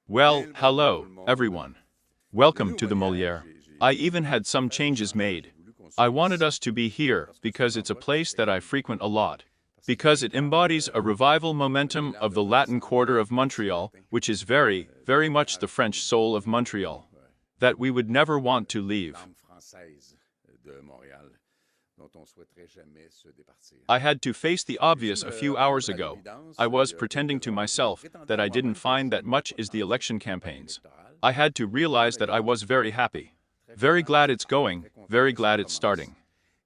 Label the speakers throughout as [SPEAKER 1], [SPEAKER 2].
[SPEAKER 1] Well, hello, everyone. Welcome to the Molière. I even had some changes made. I wanted us to be here because it's a place that I frequent a lot. Because it embodies a revival momentum of the Latin Quarter of Montreal, which is very, very much the French soul of Montreal, that we would never want to leave. I had to face the obvious a few hours ago. I was pretending to myself that I didn't find that much is the election campaigns. I had to realize that I was very happy. Very glad it's going, very glad it's starting.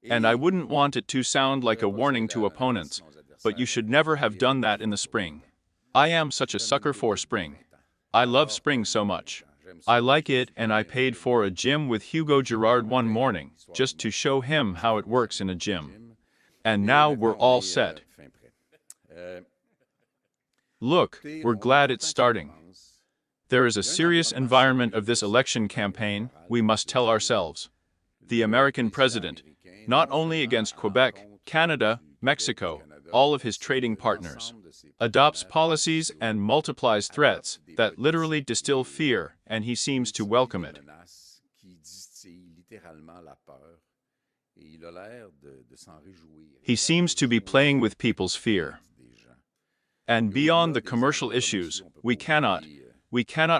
[SPEAKER 1] And I wouldn't want it to sound like a warning to opponents, but you should never have done that in the spring. I am such a sucker for spring. I love spring so much. I like it, and I paid for a gym with Hugo Girard one morning, just to show him how it works in a gym. And now we're all set. Look, we're glad it's starting. There is a serious environment of this election campaign, we must tell ourselves. The American president, not only against Quebec, Canada, Mexico, all of his trading partners, adopts policies and multiplies threats that literally distill fear, and he seems to welcome it. He seems to be playing with people's fear. And beyond the commercial issues, we cannot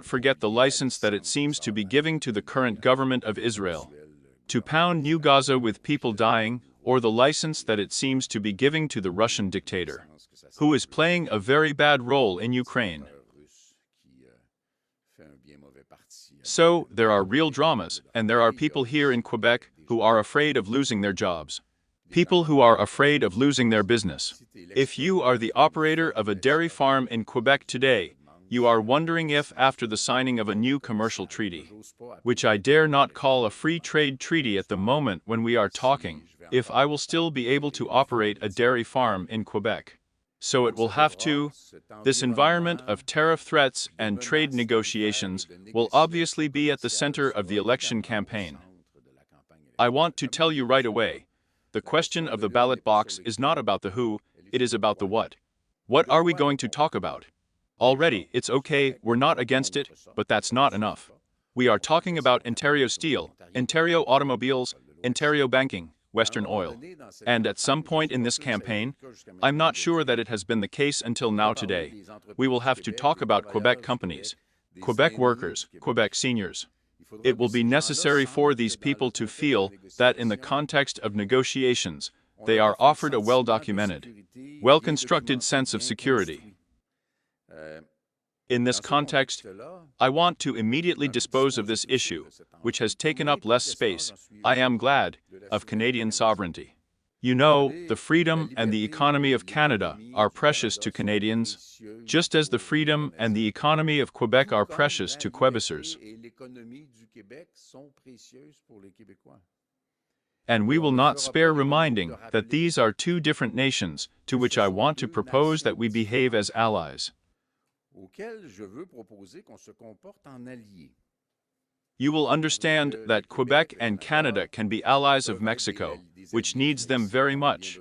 [SPEAKER 1] forget the license that it seems to be giving to the current government of Israel to pound New Gaza with people dying, or the license that it seems to be giving to the Russian dictator, who is playing a very bad role in Ukraine. So, there are real dramas, and there are people here in Quebec who are afraid of losing their jobs. People who are afraid of losing their business. If you are the operator of a dairy farm in Quebec today, you are wondering if, after the signing of a new commercial treaty, which I dare not call a free trade treaty at the moment when we are talking, if I will still be able to operate a dairy farm in Quebec. So it will have to. This environment of tariff threats and trade negotiations will obviously be at the center of the election campaign. I want to tell you right away, the question of the ballot box is not about the who, it is about the what. What are we going to talk about? Already, it's okay, we're not against it, but that's not enough. We are talking about Ontario Steel, Ontario Automobiles, Ontario Banking, Western Oil. And at some point in this campaign, I'm not sure that it has been the case until now today, we will have to talk about Quebec companies, Quebec workers, Quebec seniors. It will be necessary for these people to feel that in the context of negotiations, they are offered a well-documented, well-constructed sense of security. In this context, I want to immediately dispose of this issue, which has taken up less space, I am glad, of Canadian sovereignty. You know, the freedom and the economy of Canada are precious to Canadians, just as the freedom and the economy of Quebec are precious to Quebecers. And we will not spare reminding that these are two different nations, to which I want to propose that we behave as allies. You will understand that Quebec and Canada can be allies of Mexico, which needs them very much.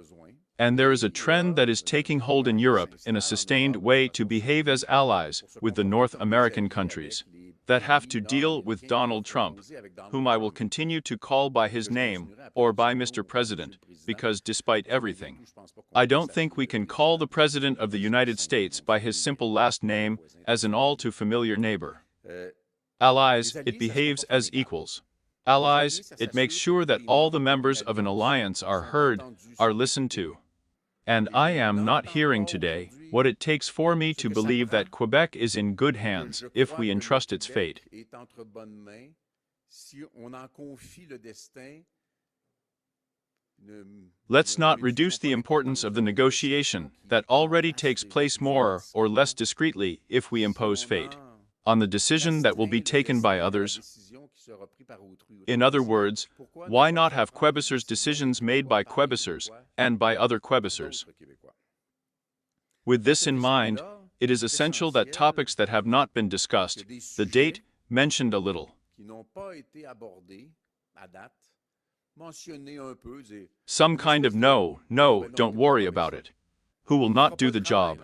[SPEAKER 1] And there is a trend that is taking hold in Europe in a sustained way to behave as allies with the North American countries that have to deal with Donald Trump, whom I will continue to call by his name or by Mr. President, because despite everything, I don't think we can call the President of the United States by his simple last name as an all too familiar neighbor. Allies, it behaves as equals. Allies, it makes sure that all the members of an alliance are heard, are listened to. And I am not hearing today what it takes for me to believe that Quebec is in good hands if we entrust its fate. Let's not reduce the importance of the negotiation that already takes place more or less discreetly if we impose fate on the decision that will be taken by others. In other words, why not have Quebecers' decisions made by Quebecers and by other Quebecers? With this in mind, it is essential that topics that have not been discussed, the date, mentioned a little. Some kind of no, don't worry about it. Who will not do the job?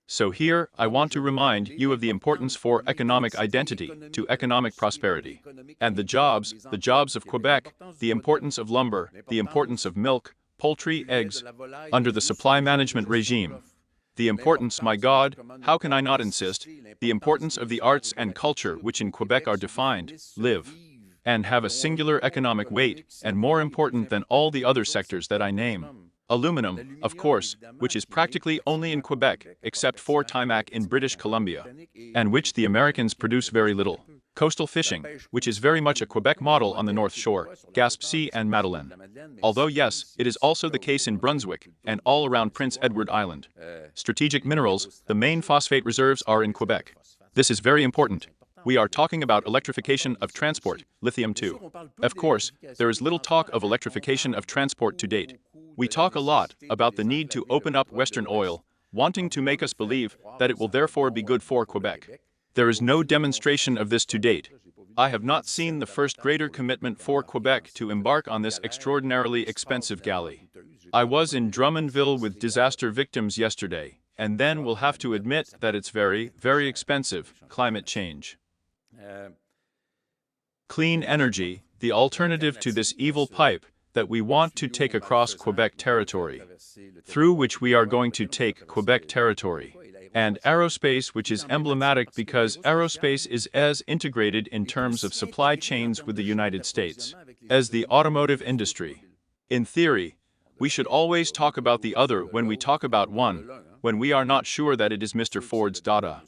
[SPEAKER 1] So here, I want to remind you of the importance for economic identity to economic prosperity. And the jobs of Quebec, the importance of lumber, the importance of milk, poultry, eggs, under the supply management regime. The importance, my God, how can I not insist, the importance of the arts and culture which in Quebec are defined, live, and have a singular economic weight, and more important than all the other sectors that I name. Aluminum, of course, which is practically only in Quebec, except for Timac in British Columbia, and which the Americans produce very little. Coastal fishing, which is very much a Quebec model on the North Shore, Gaspé and Madeleine. Although yes, it is also the case in Brunswick, and all around Prince Edward Island. Strategic minerals, the main phosphate reserves are in Quebec. This is very important. We are talking about electrification of transport, lithium too. Of course, there is little talk of electrification of transport to date. We talk a lot about the need to open up Western oil, wanting to make us believe that it will therefore be good for Quebec. There is no demonstration of this to date. I have not seen the first greater commitment for Quebec to embark on this extraordinarily expensive galley. I was in Drummondville with disaster victims yesterday, and then we'll have to admit that it's very, very expensive, climate change. Clean energy, the alternative to this evil pipe that we want to take across Quebec territory, through which we are going to take Quebec territory. And aerospace, which is emblematic because aerospace is as integrated in terms of supply chains with the United States as the automotive industry. In theory, we should always talk about the other when we talk about one, when we are not sure that it is Mr. Ford's data.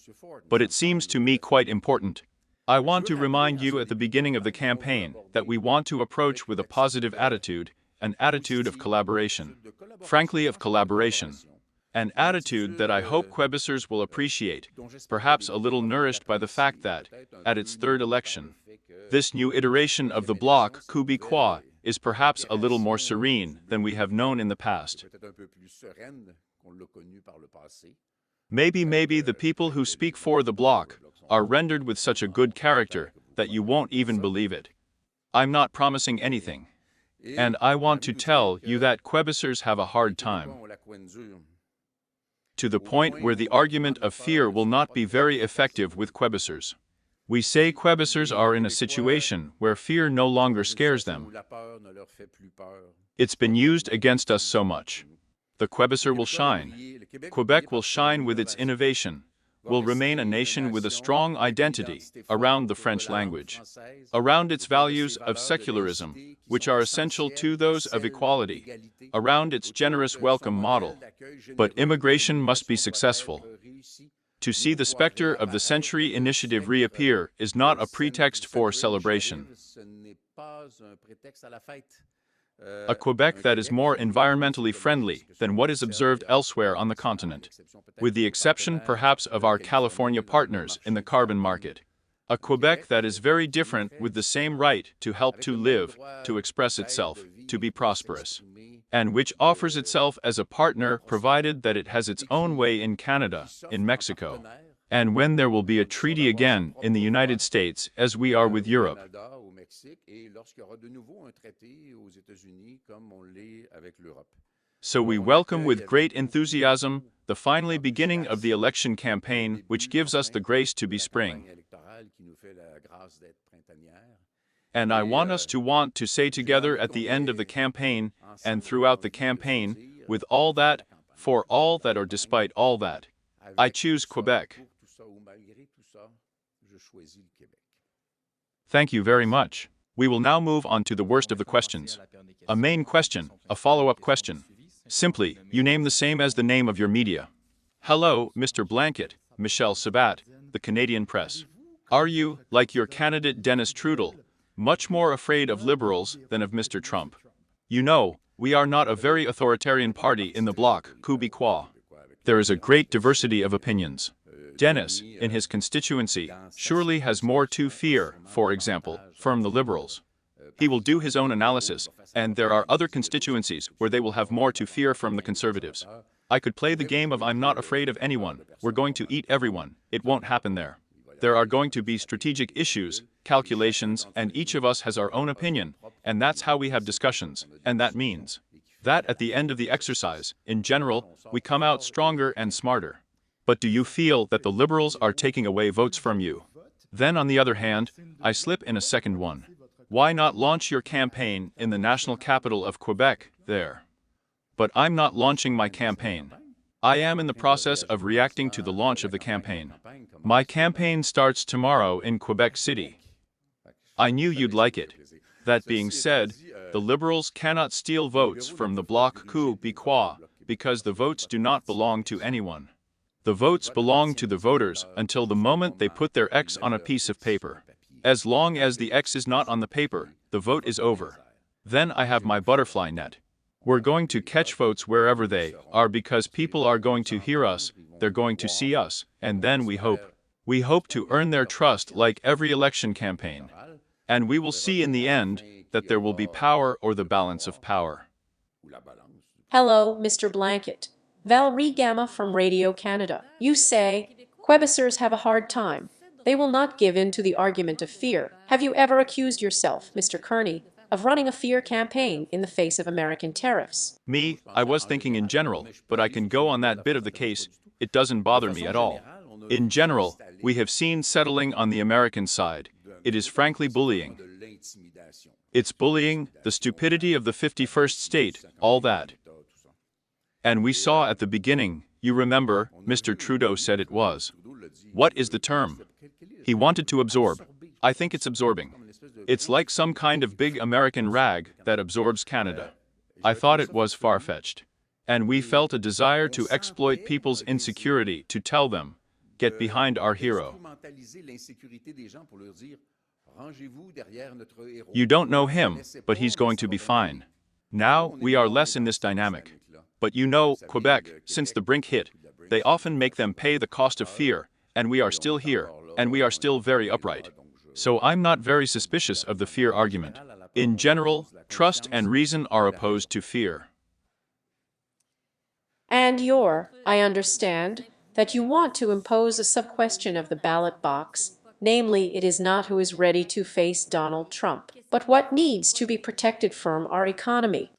[SPEAKER 1] But it seems to me quite important. I want to remind you at the beginning of the campaign that we want to approach with a positive attitude, an attitude of collaboration. Frankly, of collaboration. An attitude that I hope Quebecers will appreciate, perhaps a little nourished by the fact that, at its third election, this new iteration of the Bloc Québécois is perhaps a little more serene than we have known in the past. Maybe the people who speak for the Bloc are rendered with such a good character that you won't even believe it. I'm not promising anything. And I want to tell you that Quebecers have a hard time. To the point where the argument of fear will not be very effective with Quebecers. We say Quebecers are in a situation where fear no longer scares them. It's been used against us so much. The Quebecer will shine. Quebec will shine with its innovation, will remain a nation with a strong identity around the French language, around its values of secularism, which are essential to those of equality, around its generous welcome model. But immigration must be successful. To see the specter of the Century Initiative reappear is not a pretext for celebration. A Quebec that is more environmentally friendly than what is observed elsewhere on the continent, with the exception perhaps of our California partners in the carbon market. A Quebec that is very different with the same right to help to live, to express itself, to be prosperous, and which offers itself as a partner provided that it has its own way in Canada, in Mexico, and when there will be a treaty again in the United States as we are with Europe. So we welcome with great enthusiasm the finally beginning of the election campaign, which gives us the grace to be spring. And I want us to say together at the end of the campaign and throughout the campaign, with all that, for all that or despite all that, I choose Quebec. Thank you very much. We will now move on to the worst of the questions. A main question, a follow-up question. Simply, you name the same as the name of your media. Hello, Mr. Blanket, Michel Sabat, the Canadian Press. Are you, like your candidate Dennis Trudel, much more afraid of liberals than of Mr. Trump? You know, we are not a very authoritarian party in the Bloc Québécois. There is a great diversity of opinions. Dennis, in his constituency, surely has more to fear, for example, from the Liberals. He will do his own analysis, and there are other constituencies where they will have more to fear from the Conservatives. I could play the game of I'm not afraid of anyone, we're going to eat everyone. It won't happen there. There are going to be strategic issues, calculations, and each of us has our own opinion, and that's how we have discussions, and that means that at the end of the exercise, in general, we come out stronger and smarter. But do you feel that the Liberals are taking away votes from you? Then on the other hand, I slip in a second one. Why not launch your campaign in the national capital of Quebec there? But I'm not launching my campaign. I am in the process of reacting to the launch of the campaign. My campaign starts tomorrow in Quebec City. I knew you'd like it. That being said, the Liberals cannot steal votes from the Bloc Québécois because the votes do not belong to anyone. The votes belong to the voters until the moment they put their X on a piece of paper. As long as the X is not on the paper, the vote is over. Then I have my butterfly net. We're going to catch votes wherever they are because people are going to hear us, they're going to see us, and then we hope to earn their trust like every election campaign. And we will see in the end that there will be power or the balance of power.
[SPEAKER 2] Hello, Mr. Blanket. Valerie Gamma from Radio Canada. You say, Quebecers have a hard time. They will not give in to the argument of fear. Have you ever accused yourself, Mr. Kearney, of running a fear campaign in the face of American tariffs?
[SPEAKER 1] Me, I was thinking in general, but I can go on that bit of the case. It doesn't bother me at all. In general, we have seen settling on the American side. It is frankly bullying. It's bullying, the stupidity of the 51st state, all that. And we saw at the beginning, you remember, Mr. Trudeau said it was. What is the term? He wanted to absorb. I think it's absorbing. It's like some kind of big American rag that absorbs Canada. I thought it was far-fetched. And we felt a desire to exploit people's insecurity to tell them, get behind our hero. You don't know him, but he's going to be fine. Now, we are less in this dynamic. But you know, Quebec, since the brink hit, they often make them pay the cost of fear, and we are still here, and we are still very upright. So I'm not very suspicious of the fear argument. In general, trust and reason are opposed to fear.
[SPEAKER 2] And I understand, that you want to impose a sub-question of the ballot box, namely, it is not who is ready to face Donald Trump, but what needs to be protected from our economy.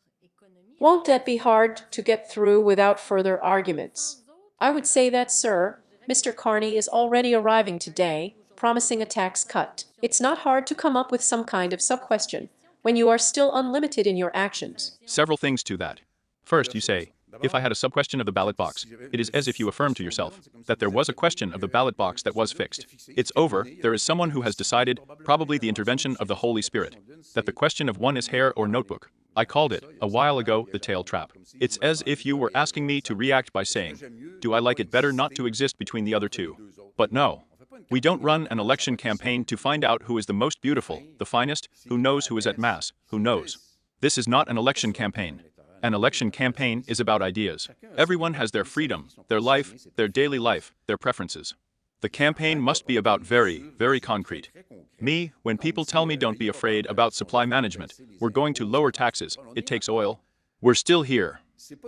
[SPEAKER 2] Won't that be hard to get through without further arguments? I would say that, sir, Mr. Carney is already arriving today, promising a tax cut. It's not hard to come up with some kind of sub-question when you are still unlimited in your actions.
[SPEAKER 1] Several things to that. First, you say, if I had a sub-question of the ballot box, it is as if you affirm to yourself that there was a question of the ballot box that was fixed. It's over, there is someone who has decided, probably the intervention of the Holy Spirit, that the question of one is hair or notebook. I called it, a while ago, the tail trap. It's as if you were asking me to react by saying, do I like it better not to exist between the other two? But no. We don't run an election campaign to find out who is the most beautiful, the finest, who knows who is at mass, who knows. This is not an election campaign. An election campaign is about ideas. Everyone has their freedom, their life, their daily life, their preferences. The campaign must be about very, very concrete. Me, when people tell me don't be afraid about supply management, we're going to lower taxes, it takes oil. We're still here.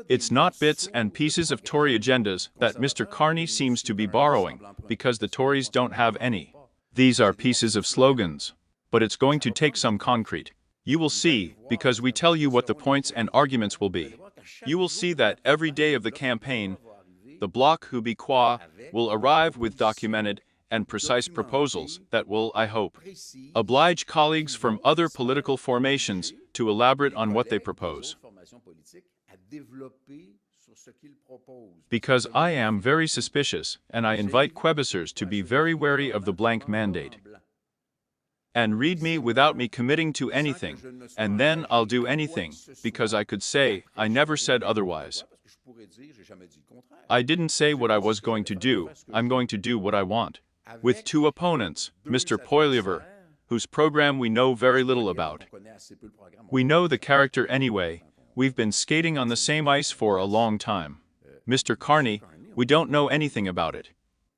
[SPEAKER 1] It's not bits and pieces of Tory agendas that Mr. Carney seems to be borrowing, because the Tories don't have any. These are pieces of slogans. But it's going to take some concrete. You will see, because we tell you what the points and arguments will be. You will see that every day of the campaign, the Bloc Québécois will arrive with documented and precise proposals that will, I hope, oblige colleagues from other political formations to elaborate on what they propose. Because I am very suspicious, and I invite Quebecers to be very wary of the blank mandate. And read me without me committing to anything, and then I'll do anything, because I could say, I never said otherwise. I didn't say what I was going to do, I'm going to do what I want. With two opponents, Mr. Poilievre, whose program we know very little about. We know the character anyway, we've been skating on the same ice for a long time. Mr. Carney, we don't know anything about it.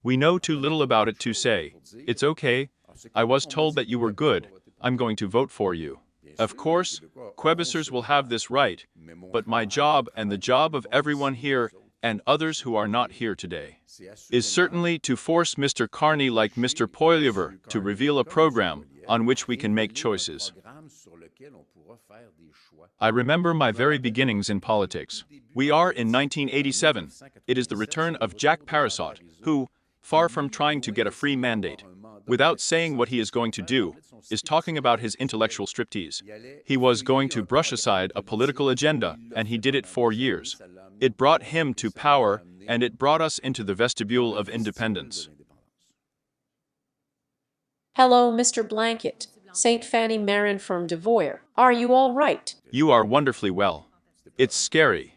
[SPEAKER 1] We know too little about it to say, it's okay, I was told that you were good, I'm going to vote for you. Of course, Quebecers will have this right, but my job and the job of everyone here and others who are not here today is certainly to force Mr. Carney like Mr. Poilievre to reveal a program on which we can make choices. I remember my very beginnings in politics. We are in 1987. It is the return of Jack Parasot, who, far from trying to get a free mandate, without saying what he is going to do, is talking about his intellectual striptease. He was going to brush aside a political agenda, and he did it for years. It brought him to power, and it brought us into the vestibule of independence.
[SPEAKER 2] Hello, Mr. Blanket. St. Fanny Marin from Devoyer. Are you all right?
[SPEAKER 1] You are wonderfully well. It's scary.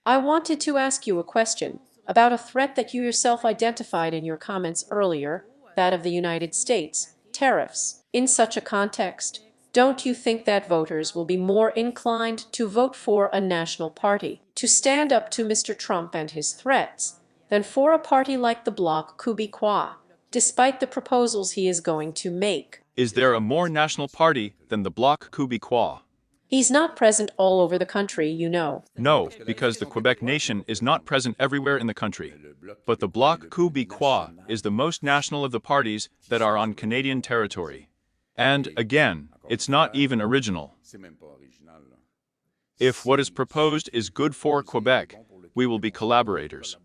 [SPEAKER 2] I wanted to ask you a question about a threat that you yourself identified in your comments earlier, that of the United States, tariffs. In such a context, don't you think that voters will be more inclined to vote for a national party, to stand up to Mr. Trump and his threats, than for a party like the Bloc Québécois, despite the proposals he is going to make?
[SPEAKER 1] Is there a more national party than the Bloc Québécois?
[SPEAKER 2] He's not present all over the country, you know.
[SPEAKER 1] No, because the Quebec nation is not present everywhere in the country. But the Bloc Québécois is the most national of the parties that are on Canadian territory. And, again, it's not even original. If what is proposed is good for Quebec, we will be collaborators.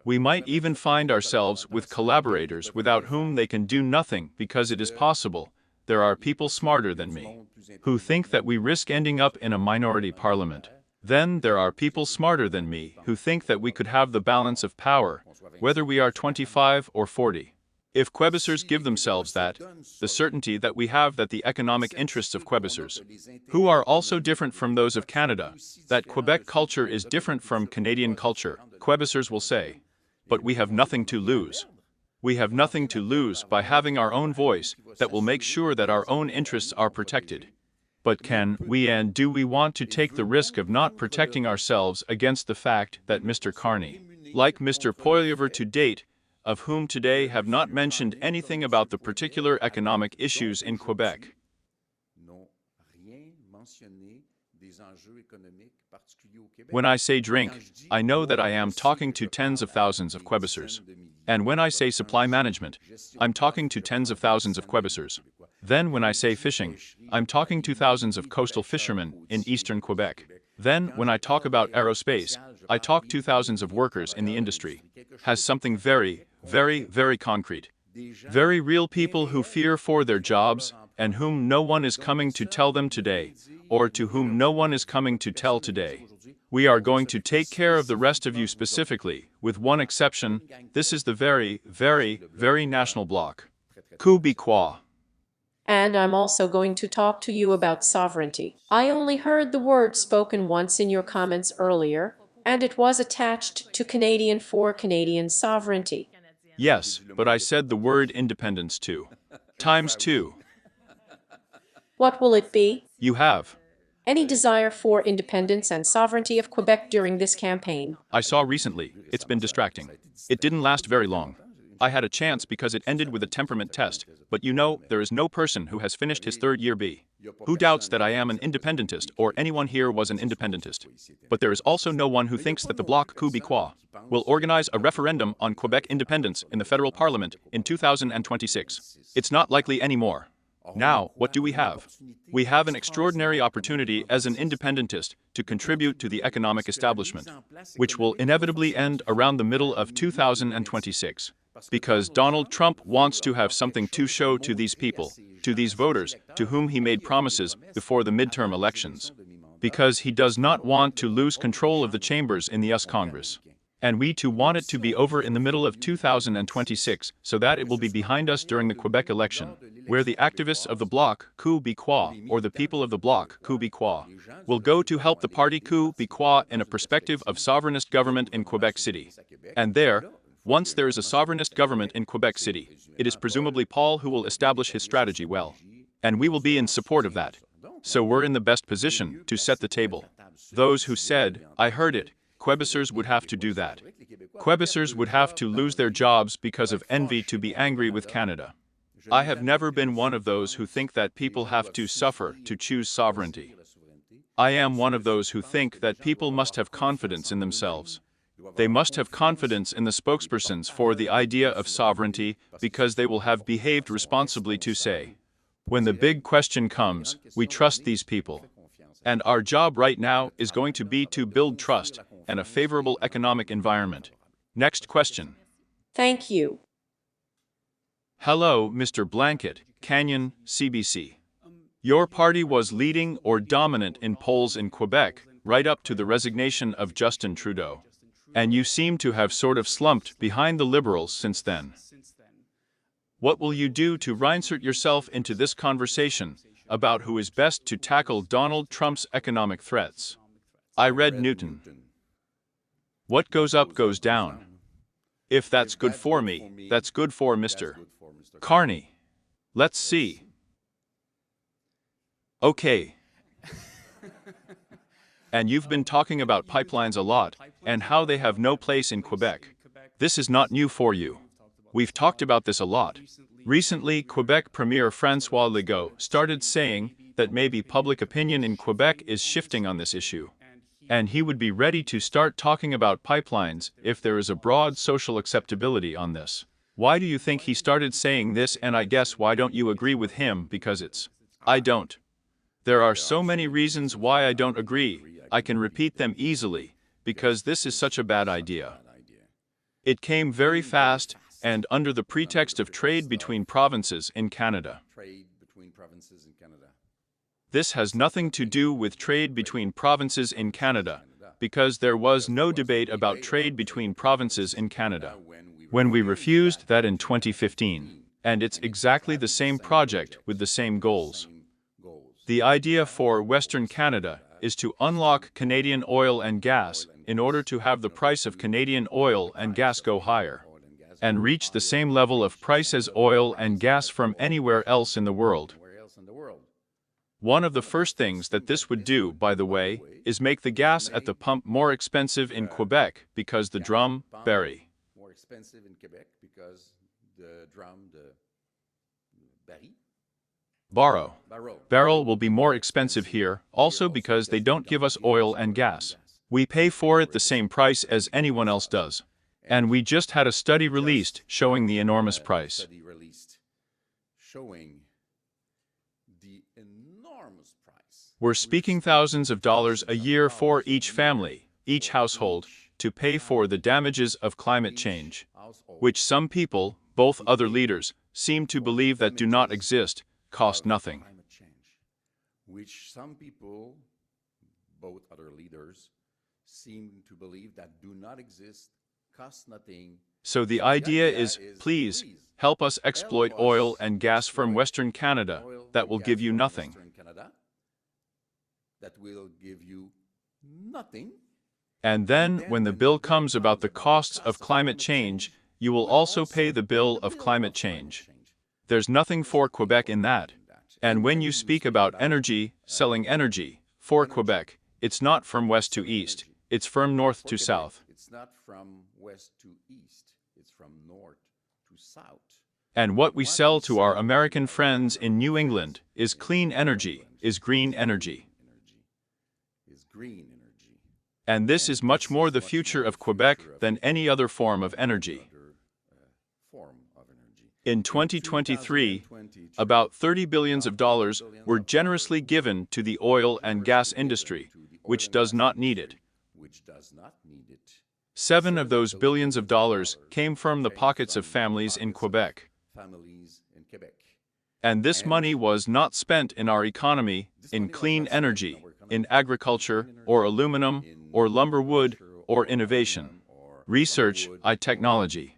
[SPEAKER 1] We might even find ourselves with collaborators without whom they can do nothing, because it is possible. There are people smarter than me who think that we risk ending up in a minority parliament. Then there are people smarter than me who think that we could have the balance of power, whether we are 25 or 40. If Quebecers give themselves that, the certainty that we have that the economic interests of Quebecers, who are also different from those of Canada, that Quebec culture is different from Canadian culture, Quebecers will say, but we have nothing to lose. We have nothing to lose by having our own voice that will make sure that our own interests are protected. But can we and do we want to take the risk of not protecting ourselves against the fact that Mr. Carney, like Mr. Poilievre to date, of whom today have not mentioned anything about the particular economic issues in Quebec? When I say drink, I know that I am talking to tens of thousands of Quebecers. And when I say supply management, I'm talking to tens of thousands of Quebecers. Then when I say fishing, I'm talking to thousands of coastal fishermen in eastern Quebec. Then when I talk about aerospace, I talk to thousands of workers in the industry. Has something very, very, very concrete. Very real people who fear for their jobs, and whom no one is coming to tell them today, or to whom no one is coming to tell today. We are going to take care of the rest of you specifically, with one exception. This is the very, very, very national bloc. Québécois.
[SPEAKER 2] And I'm also going to talk to you about sovereignty. I only heard the word spoken once in your comments earlier, and it was attached to Canadian for Canadian sovereignty.
[SPEAKER 1] Yes, but I said the word independence too. Times two.
[SPEAKER 2] What will it be?
[SPEAKER 1] You have.
[SPEAKER 2] Any desire for independence and sovereignty of Quebec during this campaign?
[SPEAKER 1] I saw recently. It's been distracting. It didn't last very long. I had a chance because it ended with a temperament test, but you know, there is no person who has finished his third year B who doubts that I am an independentist or anyone here was an independentist. But there is also no one who thinks that the Bloc Québécois will organize a referendum on Quebec independence in the federal parliament in 2026. It's not likely anymore. Now, what do we have? We have an extraordinary opportunity as an independentist to contribute to the economic establishment, which will inevitably end around the middle of 2026. Because Donald Trump wants to have something to show to these people, to these voters, to whom he made promises before the midterm elections. Because he does not want to lose control of the chambers in the US Congress. And we too want it to be over in the middle of 2026 so that it will be behind us during the Quebec election, where the activists of the Bloc Québécois, or the people of the Bloc Québécois, will go to help the Parti Québécois in a perspective of sovereignist government in Quebec City. And there, once there is a sovereignist government in Quebec City, it is presumably Paul who will establish his strategy well. And we will be in support of that. So we're in the best position to set the table. Those who said, I heard it, Quebecers would have to do that. Quebecers would have to lose their jobs because of envy to be angry with Canada. I have never been one of those who think that people have to suffer to choose sovereignty. I am one of those who think that people must have confidence in themselves. They must have confidence in the spokespersons for the idea of sovereignty because they will have behaved responsibly to say, When the big question comes, we trust these people. And our job right now is going to be to build trust and a favorable economic environment. Next question.
[SPEAKER 2] Thank you.
[SPEAKER 1] Hello, Mr. Blanket, Canyon, CBC. Your party was leading or dominant in polls in Quebec right up to the resignation of Justin Trudeau. And you seem to have sort of slumped behind the Liberals since then. What will you do to reinsert yourself into this conversation about who is best to tackle Donald Trump's economic threats? I read Newton. What goes up goes down. If that's good for me, that's good for Mr. Carney. Let's see. Okay. And you've been talking about pipelines a lot, and how they have no place in Quebec. This is not new for you. We've talked about this a lot. Recently, Quebec Premier François Legault started saying that maybe public opinion in Quebec is shifting on this issue. And he would be ready to start talking about pipelines if there is a broad social acceptability on this. Why do you think he started saying this, and I guess why don't you agree with him? Because I don't. There are so many reasons why I don't agree. I can repeat them easily, because this is such a bad idea. It came very fast and under the pretext of trade between provinces in Canada. This has nothing to do with trade between provinces in Canada, because there was no debate about trade between provinces in Canada when we refused that in 2015, and it's exactly the same project with the same goals. The idea for Western Canada is to unlock Canadian oil and gas in order to have the price of Canadian oil and gas go higher and reach the same level of price as oil and gas from anywhere else in the world. One of the first things that this would do, by the way, is make the gas at the pump more expensive in Quebec because the drum, barrel will be more expensive here, also because they don't give us oil and gas. We pay for it the same price as anyone else does. And we just had a study released showing the enormous price. We're speaking thousands of dollars a year for each family, each household, to pay for the damages of climate change, which some people, both other leaders, seem to believe that do not exist, cost nothing.
[SPEAKER 3] Which some people, both other leaders, seem to believe that do not exist, cost nothing.
[SPEAKER 1] So the idea is, please, help us exploit oil and gas from Western Canada that will give you nothing. And then, when the bill comes about the costs of climate change, you will also pay the bill of climate change. There's nothing for Quebec in that. And when you speak about energy, selling energy, for Quebec, it's not from west to east, it's from north to south.
[SPEAKER 3] It's not from west to east, it's from north to south.
[SPEAKER 1] And what we sell to our American friends in New England is clean energy, is green energy. And this is much more the future of Quebec than any other form of energy. In 2023, about $30 billion were generously given to the oil and gas industry, which does not need it. 7 of those billions of dollars came from the pockets of families in Quebec. And this money was not spent in our economy, in clean energy, in agriculture, or aluminum, or lumber wood, or innovation, research, technology.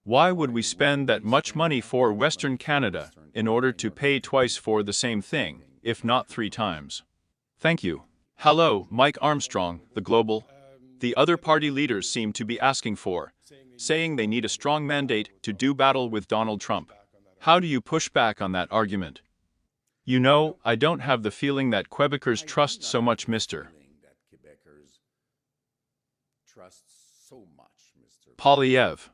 [SPEAKER 1] Why would we spend that much money for Western Canada in order to pay twice for the same thing, if not 3 times? Thank you. Hello, Mike Armstrong, the Global. The other party leaders seem to be asking for, saying they need a strong mandate to do battle with Donald Trump. How do you push back on that argument? You know, I don't have the feeling that Quebecers trust so much Mr. Poilievre.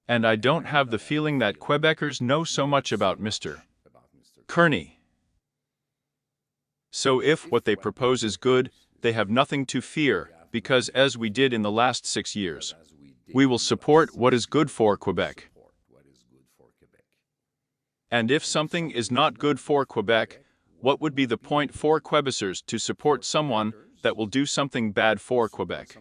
[SPEAKER 1] And I don't have the feeling that Quebecers know so much about Mr. Carney. So if what they propose is good, they have nothing to fear, because as we did in the last 6 years, We will support what is good for Quebec. And if something is not good for Quebec, what would be the point for Quebecers to support someone that will do something bad for Quebec?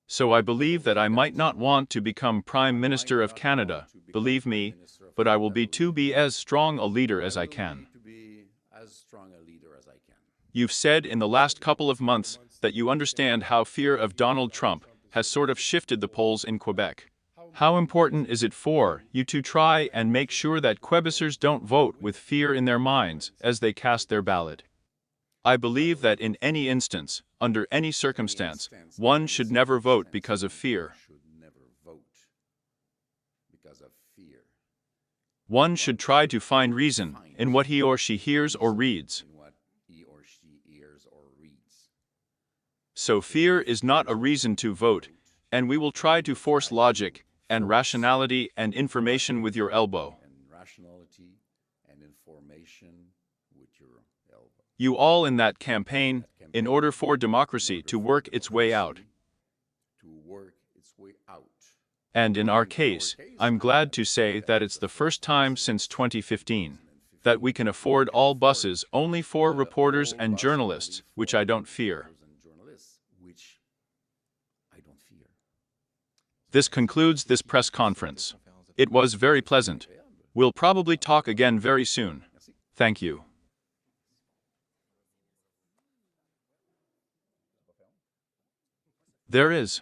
[SPEAKER 1] So I believe that I might not want to become Prime Minister of Canada, believe me, but I will be as strong a leader as I can. You've said in the last couple of months that you understand how fear of Donald Trump has sort of shifted the polls in Quebec. How important is it for you to try and make sure that Quebecers don't vote with fear in their minds as they cast their ballot? I believe that in any instance, under any circumstance, one should never vote because of fear. One should try to find reason in what he or she hears or reads. So fear is not a reason to vote, and we will try to force logic and rationality and information with your elbow. You all in that campaign, in order for democracy to work its way out. And in our case, I'm glad to say that it's the first time since 2015 that we can afford all buses only for reporters and journalists, which I don't fear. This concludes this press conference. It was very pleasant. We'll probably talk again very soon. Thank you. There is.